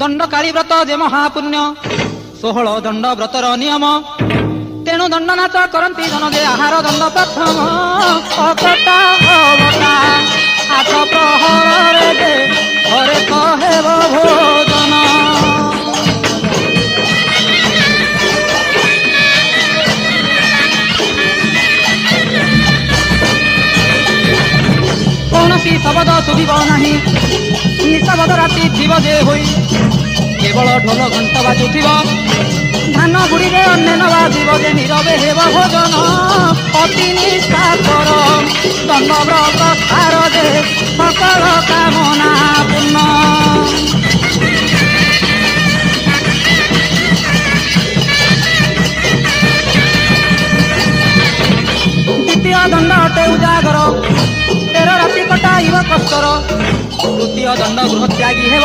ଦଣ୍ଡକାଳୀ ବ୍ରତ ଯେ ମହାପୁଣ୍ୟ 16 ଦଣ୍ଡ ବ୍ରତର ନିୟମ ତେଣୁ ଦଣ୍ଡ ନାଚ କରନ୍ତି ଜନ ଯେ ଆହାର ଦଣ୍ଡ ପ୍ରଥମ ଅକଟା ଅବଟା 8 ପ୍ରହରରେ ଯେ ଘରେ କହେବ ଭୋଜନ କୌଣସି ଶବଦ ଶୁଭିବ ନାହିଁ ନିଶବଦ ରାତି ଥିବ ଯେ ହୋଇ କେବଳ ଢୋଲ ଘଣ୍ଟ ବାଜୁଥିବ ଧାନ ଗୁଡିରେ ଅନ୍ୟାନ ବାଜିବ ଯେ ନୀରବେ ହେବ ଭୋଜନ ଅତି ନିଷ୍ଠାକର ଦଣ୍ଡ ବ୍ରତ ସାର ଯେ ସକଳ କାମନା ପୂର୍ଣ୍ଣ ଦ୍ୱିତୀୟ ଦଣ୍ଡ ଅଟେ ଉଜାଗର 13 ରାତି କଟାଇବ କଷ୍ଟର ତୃତୀୟ ଦଣ୍ଡ ଗୃହ ତ୍ୟାଗୀ ହେବ